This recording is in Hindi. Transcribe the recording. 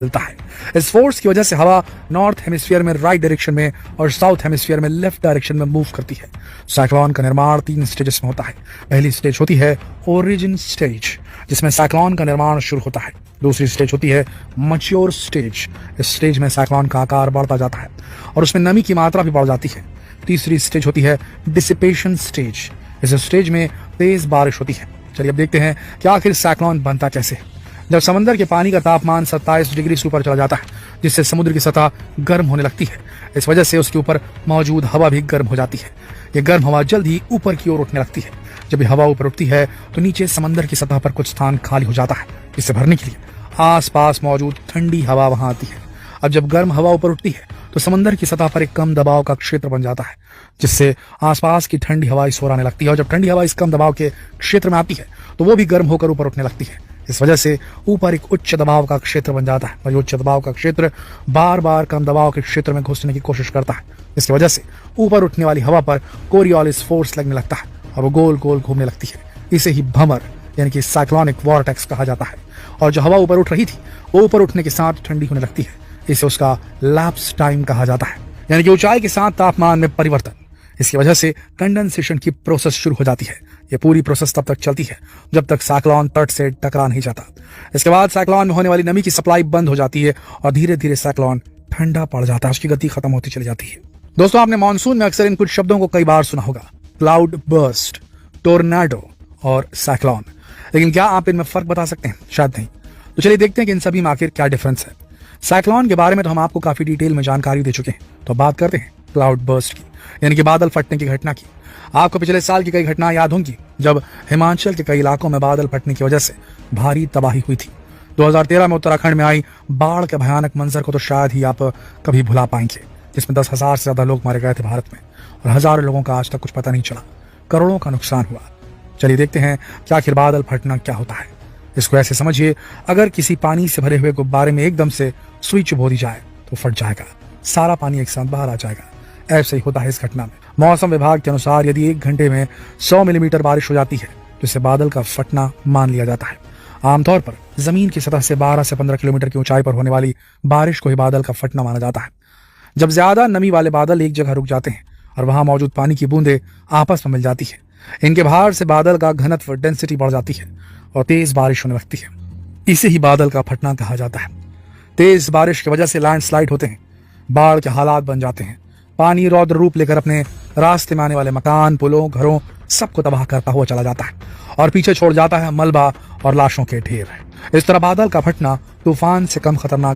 मिलता है। इस फोर्स की वजह से हवा नॉर्थ हेमिस्फीयर में राइट डायरेक्शन में और साउथ हेमिस्फीयर में लेफ्ट डायरेक्शन में मूव करती है। साइक्लोन का निर्माण 3 स्टेजेस में होता है। पहली स्टेज होती है ओरिजिन स्टेज, जिसमें साइक्लोन का निर्माण शुरू होता है। दूसरी स्टेज होती है मैच्योर स्टेज। इस स्टेज में साइक्लोन का आकार बढ़ता जाता है और उसमें नमी की मात्रा भी बढ़ जाती है। तीसरी स्टेज होती है डिसिपेशन स्टेज। इस स्टेज में तेज बारिश होती है। चलिए अब देखते हैं कि आखिर साइक्लोन बनता कैसे है। जब समंदर के पानी का तापमान 27 डिग्री से ऊपर चला जाता है, जिससे समुद्र की सतह गर्म होने लगती है। इस वजह से उसके ऊपर मौजूद हवा भी गर्म हो जाती है। ये गर्म हवा जल्द ही ऊपर की ओर उठने लगती है। जब ये हवा ऊपर उठती है तो नीचे समंदर की सतह पर कुछ स्थान खाली हो जाता है, जिसे भरने के लिए आसपास मौजूद ठंडी हवा वहां आती है। अब जब गर्म हवा ऊपर उठती है तो समंदर की सतह पर एक कम दबाव का क्षेत्र बन जाता है, जिससे आसपास की ठंडी हवा इस ओर आने लगती है। और जब ठंडी हवा इस कम दबाव के क्षेत्र में आती है तो वो भी गर्म होकर ऊपर उठने लगती है। इस वजह से ऊपर एक उच्च दबाव का क्षेत्र बन जाता है और ये उच्च दबाव का क्षेत्र बार बार कम दबाव के क्षेत्र में घुसने की कोशिश करता है। इसकी वजह से ऊपर उठने वाली हवा पर कोरियोलिस फोर्स लगने लगता है और वो गोल गोल घूमने लगती है। इसे ही भंवर यानी कि साइक्लोनिक वॉर्टेक्स कहा जाता है। और जो हवा ऊपर उठ रही थी वो ऊपर उठने के साथ ठंडी होने लगती है। इसे उसका लैप्स टाइम कहा जाता है, यानी कि ऊंचाई के साथ तापमान में परिवर्तन। इसकी वजह से कंडेंसेशन की प्रोसेस शुरू हो जाती है। ये पूरी प्रोसेस तब तक चलती है जब तक साइक्लोन तट से टकरा नहीं जाता। इसके बाद साइक्लोन में होने वाली नमी की सप्लाई बंद हो जाती है और धीरे धीरे साइक्लोन ठंडा पड़ जाता है, उसकी गति खत्म होती चली जाती है। दोस्तों, आपने मानसून में अक्सर इन कुछ शब्दों को कई बार सुना होगा, क्लाउड बर्स्ट, टोर्नाडो और साइक्लोन। लेकिन क्या आप इनमें फर्क बता सकते हैं? शायद नहीं। तो चलिए देखते हैं कि इन सभी में आखिर क्या डिफरेंस है। साइक्लोन के बारे में तो हम आपको काफी डिटेल में जानकारी दे चुके हैं, तो बात करते हैं क्लाउड बर्स्ट की, यानी कि बादल फटने की घटना की। आपको पिछले साल की कई घटनाएं याद होंगी जब हिमाचल के कई इलाकों में बादल फटने की वजह से भारी तबाही हुई थी। 2013 में उत्तराखंड में आई बाढ़ के भयानक मंजर को तो शायद ही आप कभी भुला पाएंगे, जिसमें 10,000 से ज्यादा लोग मारे गए थे भारत में और हजारों लोगों का आज तक कुछ पता नहीं चला। करोड़ों का नुकसान हुआ। चलिए देखते हैं कि आखिर बादल फटना क्या होता है। इसको ऐसे समझिए, अगर किसी पानी से भरे हुए गुब्बारे में एकदम से सुई चुभो दी जाए तो फट जाएगा, सारा पानी एक साथ बाहर आ जाएगा। ऐसे ही होता है इस घटना में। मौसम विभाग के अनुसार यदि 1 घंटे में 100 मिलीमीटर बारिश हो जाती है तो इसे बादल का फटना मान लिया जाता है। आमतौर पर जमीन की सतह से 12 से 15 किलोमीटर की ऊंचाई पर होने वाली बारिश को ही बादल का फटना माना जाता है। जब ज्यादा नमी वाले बादल एक जगह रुक जाते हैं और वहां मौजूद पानी की बूंदें आपस में मिल जाती है, इनके भार से बादल का घनत्व डेंसिटी बढ़ जाती है और तेज बारिश होने लगती है। इसे ही बादल का फटना कहा जाता है। तेज बारिश की वजह से लैंडस्लाइड होते हैं, बाढ़ के हालात बन जाते हैं। पानी रौद्र रूप लेकर अपने रास्ते में आने वाले मकान, पुलों, घरों सबको तबाह करता हुआ चला जाता है और पीछे छोड़ जाता है मलबा और लाशों के ढेर। इस तरह बादल का फटना तूफान से कम खतरनाक